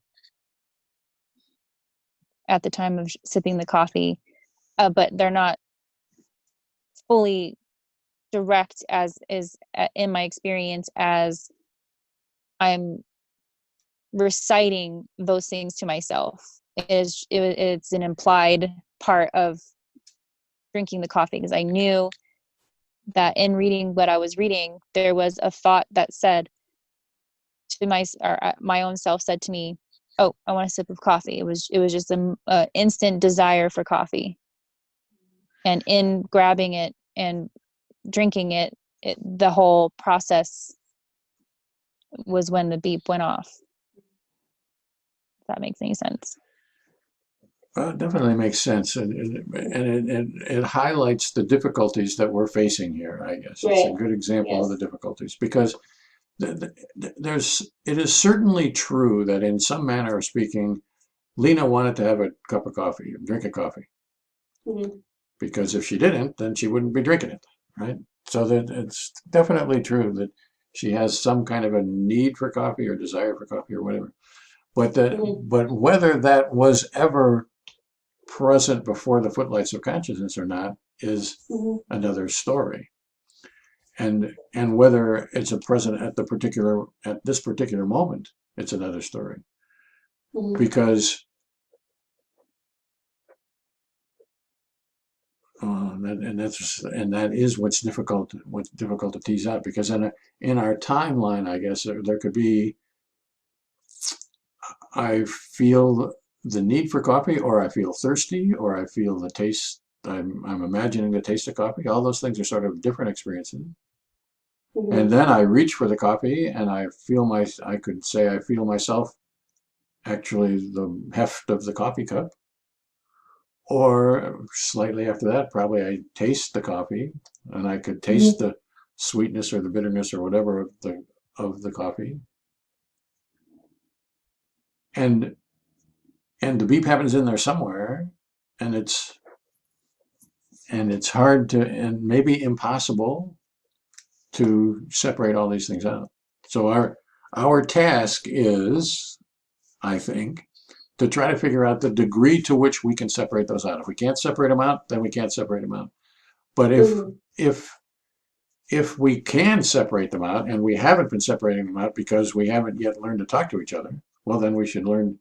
at the time of sipping the coffee, but they're not fully direct as is in my experience as I'm reciting those things to myself. It's an implied part of drinking the coffee, because I knew that in reading what I was reading, there was a thought that said to my own self said to me, "Oh, I want a sip of coffee." It was just an instant desire for coffee, and in grabbing it and drinking it, the whole process was when the beep went off. If that makes any sense. Well, it definitely makes sense, and it highlights the difficulties that we're facing here, I guess. It's a good example of the difficulties, because it is certainly true that in some manner of speaking, Lena wanted to have a cup of coffee, drink a coffee. Because if she didn't, then she wouldn't be drinking it, right? So that it's definitely true that she has some kind of a need for coffee or desire for coffee or whatever. But whether that was ever present before the footlights of consciousness or not is another story. And whether it's a present at this particular moment, it's another story. Because that is what's difficult to tease out, because in our timeline, I guess there could be, I feel the need for coffee, or I feel thirsty, or I feel the taste. I'm imagining the taste of coffee. All those things are sort of different experiences. And then I reach for the coffee, and I could say I feel myself actually the heft of the coffee cup. Or slightly after that, probably I taste the coffee, and I could taste the sweetness or the bitterness or whatever of the coffee. And the beep happens in there somewhere, and it's hard to, and maybe impossible to separate all these things out. So our task is, I think, to try to figure out the degree to which we can separate those out. If we can't separate them out, then we can't separate them out. But if we can separate them out, and we haven't been separating them out because we haven't yet learned to talk to each other, well, then we should learn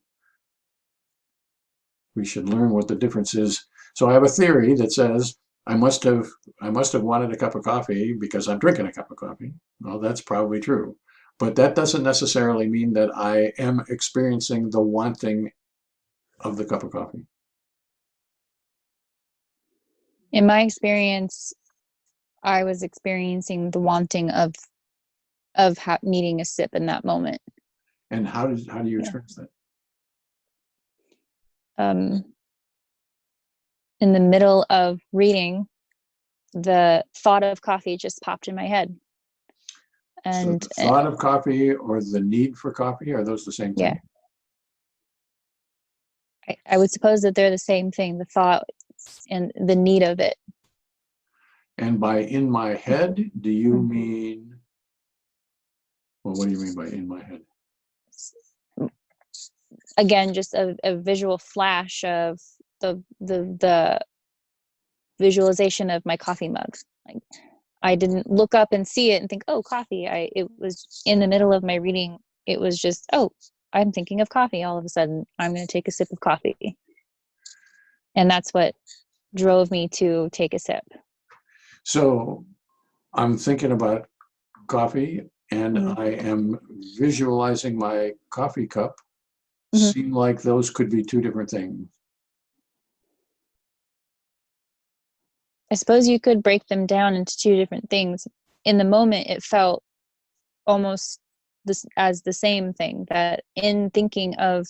what the difference is. So I have a theory that says I must have wanted a cup of coffee because I'm drinking a cup of coffee. Well, that's probably true. But that doesn't necessarily mean that I am experiencing the wanting of the cup of coffee. In my experience, I was experiencing the wanting of needing a sip in that moment. And how do you Yeah. experience that? In the middle of reading, the thought of coffee just popped in my head. And so the thought of coffee or the need for coffee, are those the same thing? Yeah, I would suppose that they're the same thing, the thought and the need of it. And by in my head, do you mean, well, what do you mean by in my head? Again, just a visual flash of the visualization of my coffee mug. Like, I didn't look up and see it and think, oh, coffee. It was in the middle of my reading. It was just, oh, I'm thinking of coffee. All of a sudden, I'm going to take a sip of coffee. And that's what drove me to take a sip. So I'm thinking about coffee and Mhm. I am visualizing my coffee cup. Mhm. Seem like those could be two different things. I suppose you could break them down into two different things. In the moment, it felt almost this as the same thing, that in thinking of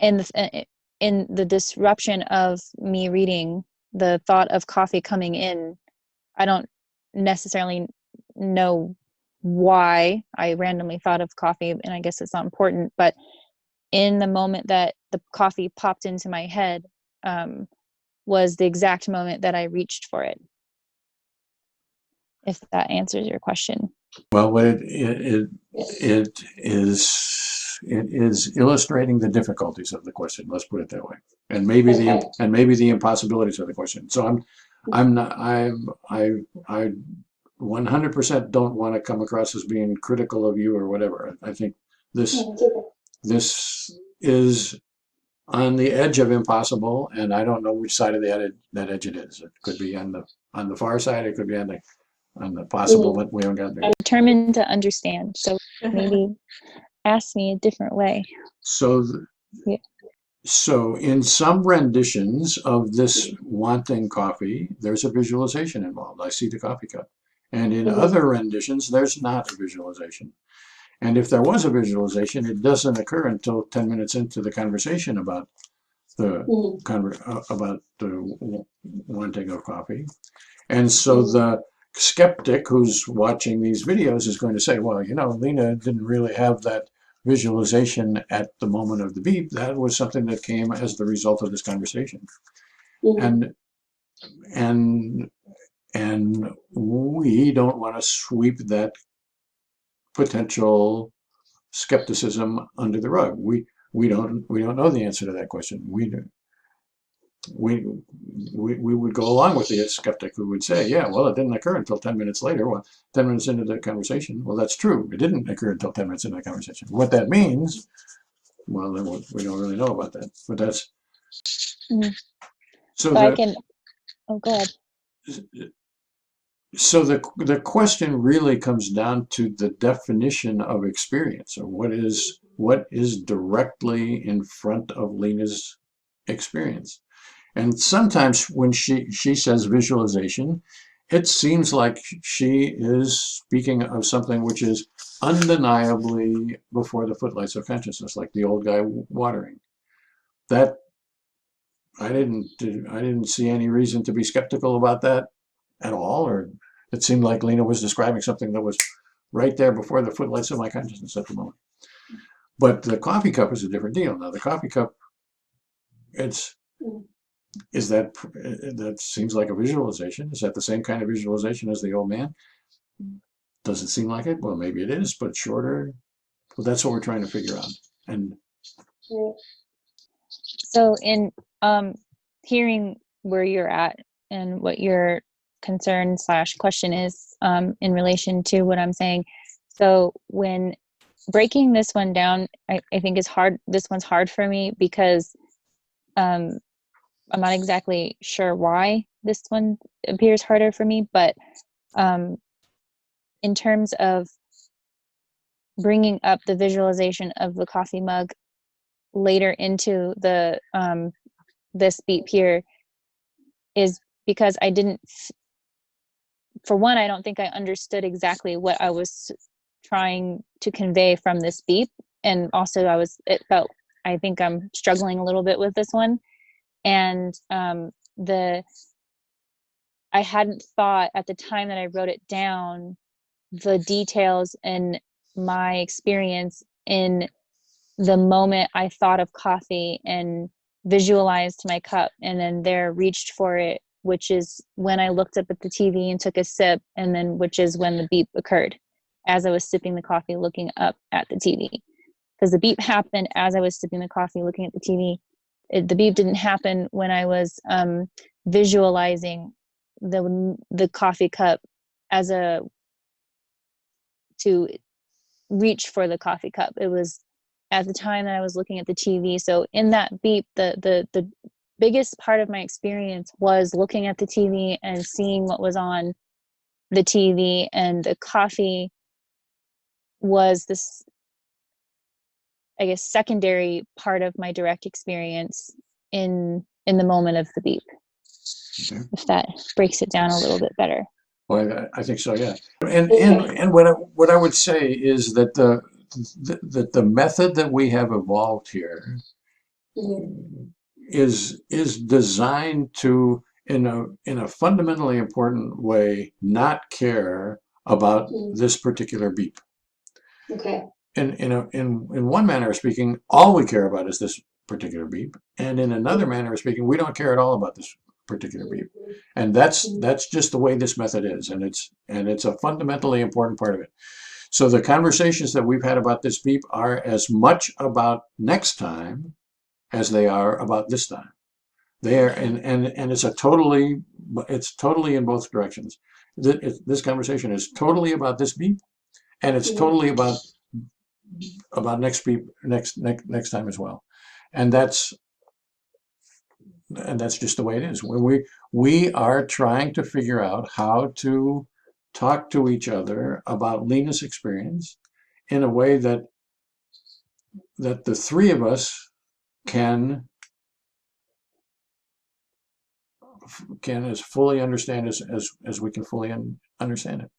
in the disruption of me reading, the thought of coffee coming in, I don't necessarily know why I randomly thought of coffee, and I guess it's not important, but in the moment that the coffee popped into my head, was the exact moment that I reached for it. If that answers your question. Well, it is illustrating the difficulties of the question. Let's put it that way, and maybe the impossibilities of the question. So I 100% don't want to come across as being critical of you or whatever. I think this is on the edge of impossible, and I don't know which side of that edge it is. It could be on the far side. It could be on the possible, but we haven't got there. I'm determined to understand, so maybe ask me a different way. So, Yeah. So in some renditions of this wanting coffee, there's a visualization involved. I see the coffee cup. And in other renditions, there's not a visualization. And if there was a visualization, it doesn't occur until 10 minutes into the conversation about the wanting of coffee. And so the skeptic who's watching these videos is going to say, well, Lena didn't really have that visualization at the moment of the beep. That was something that came as the result of this conversation. And we don't want to sweep that potential skepticism under the rug. We don't know the answer to that question. We would go along with the skeptic who would say, yeah, well, it didn't occur until 10 minutes later. Well, 10 minutes into the conversation, well, that's true. It didn't occur until 10 minutes into the conversation. What that means, well, then we don't really know about that. But that's so. I can. Oh, go ahead. So the question really comes down to the definition of experience, or what is directly in front of Lena's experience. And sometimes when she says visualization, it seems like she is speaking of something which is undeniably before the footlights of consciousness, like the old guy watering. That I didn't see any reason to be skeptical about that at all, or it seemed like Lena was describing something that was right there before the footlights of my consciousness at the moment. But the coffee cup is a different deal. Now the coffee cup, that seems like a visualization. Is that the same kind of visualization as the old man? Does it seem like it? Well, maybe it is, but shorter. Well, that's what we're trying to figure out. And so in hearing where you're at and what your concern / question is in relation to what I'm saying. So when breaking this one down, I think is hard. This one's hard for me because I'm not exactly sure why this one appears harder for me, but in terms of bringing up the visualization of the coffee mug later into the this beep here is because I didn't, for one, I don't think I understood exactly what I was trying to convey from this beep. And also I think I'm struggling a little bit with this one. And I hadn't thought at the time that I wrote it down, the details in my experience in the moment I thought of coffee and visualized my cup and then there reached for it, which is when I looked up at the TV and took a sip, and then which is when the beep occurred as I was sipping the coffee looking up at the TV. Because the beep happened as I was sipping the coffee looking at the TV. The beep didn't happen when I was visualizing the coffee cup as to reach for the coffee cup. It was at the time that I was looking at the TV. So in that beep, the biggest part of my experience was looking at the TV and seeing what was on the TV, and the coffee was this, I guess, secondary part of my direct experience in the moment of the beep. Okay. If that breaks it down a little bit better. Well, I think so, yeah. And what I would say is that the method that we have evolved here is designed to, in a fundamentally important way, not care about this particular beep. Okay. In one manner of speaking, all we care about is this particular beep, and in another manner of speaking, we don't care at all about this particular beep. And that's just the way this method is, and it's a fundamentally important part of it. So the conversations that we've had about this beep are as much about next time as they are about this time. They are, and it's totally in both directions. This conversation is totally about this beep, and it's totally about next beep next time as well. And that's just the way it is. When we are trying to figure out how to talk to each other about Lena's experience in a way that the three of us can as fully understand as we can fully understand it.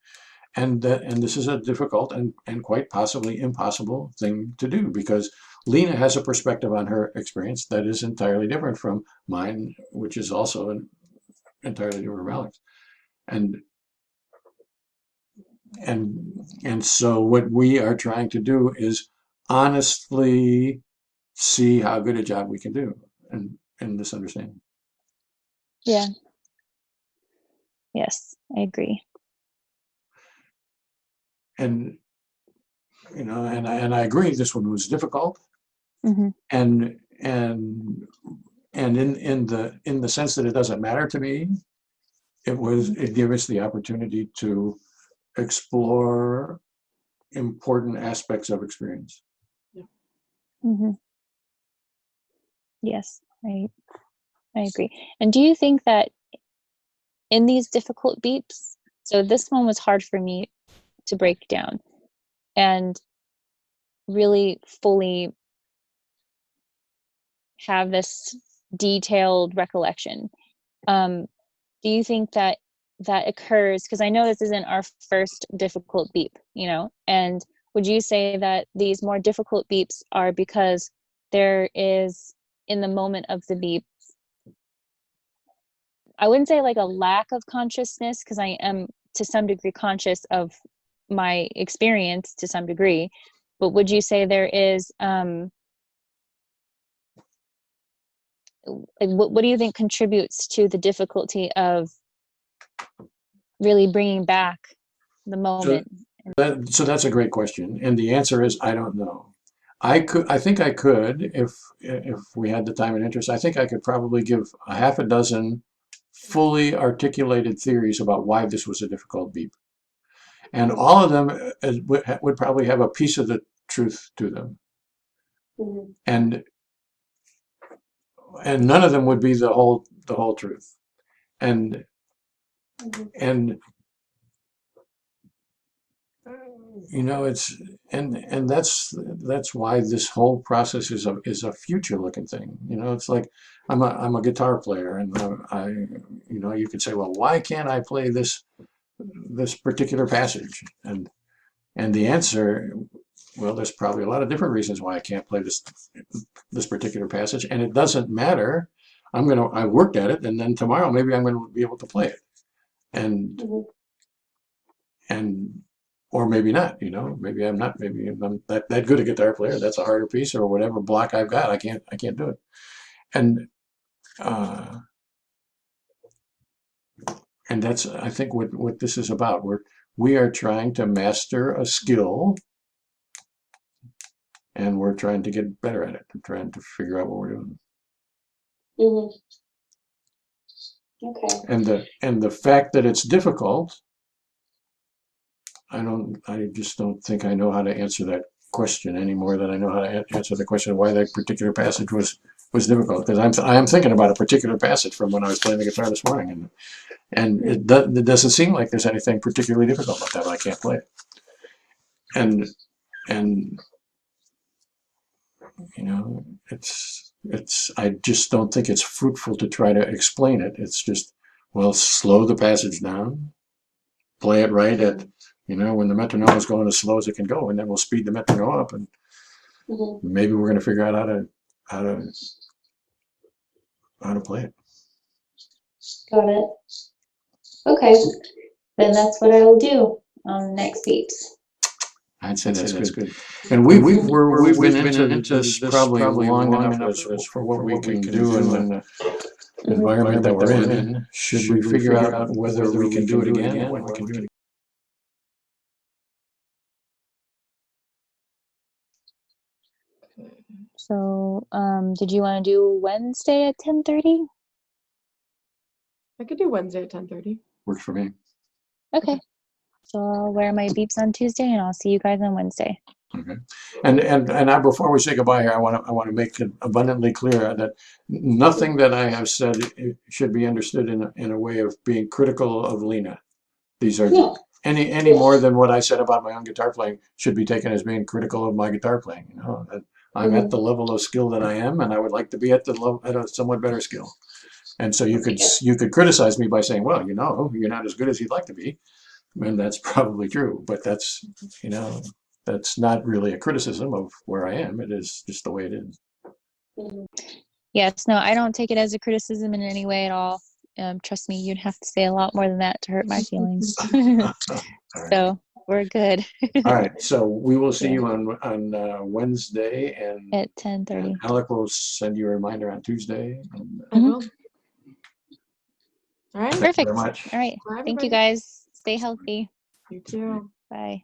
And this is a difficult and quite possibly impossible thing to do, because Lena has a perspective on her experience that is entirely different from mine, which is also entirely different from Alex. And so what we are trying to do is honestly see how good a job we can do in this understanding. Yeah. Yes, I agree. And I agree, this one was difficult. Mm-hmm. And in the sense that it doesn't matter to me, it gave us the opportunity to explore important aspects of experience. Mm-hmm. Yes, I agree. And do you think that in these difficult beeps, so this one was hard for me to break down and really fully have this detailed recollection. Do you think that occurs, because I know this isn't our first difficult beep, and would you say that these more difficult beeps are because there is, in the moment of the beep, I wouldn't say like a lack of consciousness, because I am to some degree conscious of my experience to some degree, but would you say there is like what do you think contributes to the difficulty of really bringing back the moment? So that's a great question, and the answer is I don't know. I think I could, if we had the time and interest, I think I could probably give a half a dozen fully articulated theories about why this was a difficult beep. And all of them would probably have a piece of the truth to them. And and none of them would be the whole truth. And and you know, it's and that's why this whole process is a future looking thing. You know, it's like I'm a guitar player, and I you know, you could say, well, why can't I play this particular passage? And the answer, well, there's probably a lot of different reasons why I can't play this particular passage, and it doesn't matter. I worked at it, and then tomorrow maybe I'm going to be able to play it, and and or maybe not. You know, maybe I'm not. Maybe I'm that good a guitar player. That's a harder piece, or whatever block I've got. I can't do it. And uh, and that's, I think, what this is about. We are trying to master a skill, and we're trying to get better at it. We're trying to figure out what we're doing. Okay. And the fact that it's difficult, I just don't think I know how to answer that question any more than I know how to answer the question of why that particular passage was difficult. Because I am thinking about a particular passage from when I was playing the guitar this morning, and it doesn't seem like there's anything particularly difficult about that, but I can't play it. And you know, I just don't think it's fruitful to try to explain it. It's just, well, slow the passage down, play it right at, you know, when the metronome is going as slow as it can go, and then we'll speed the metronome up, and maybe we're going to figure out how to play it. Got it. Okay. Then that's what I will do on next beats. I'd say that's good. And we've been into this probably long enough for what we can do in the environment that we're in. Should we figure out whether we can do it again and when we can do it again? So, did you want to do Wednesday at 10:30? I could do Wednesday at 10:30. Works for me. Okay. So I'll wear my beeps on Tuesday, and I'll see you guys on Wednesday. Okay. And before we say goodbye here, I want to make it abundantly clear that nothing that I have said should be understood in a way of being critical of Lena. These are any more than what I said about my own guitar playing should be taken as being critical of my guitar playing. You know, I'm at the level of skill that I am, and I would like to be at a somewhat better skill. And so you could criticize me by saying, well, you know, you're not as good as you'd like to be. And that's probably true, but that's, you know, that's not really a criticism of where I am. It is just the way it is. Yes, no, I don't take it as a criticism in any way at all. Trust me, you'd have to say a lot more than that to hurt my feelings. Right. So we're good. All right, so we will see you on Wednesday, and At 10:30. Alec will send you a reminder on Tuesday. And, I will. All right. thank you Perfect. very much. All right. Bye, Thank you everybody. guys. Stay healthy. You too. Bye.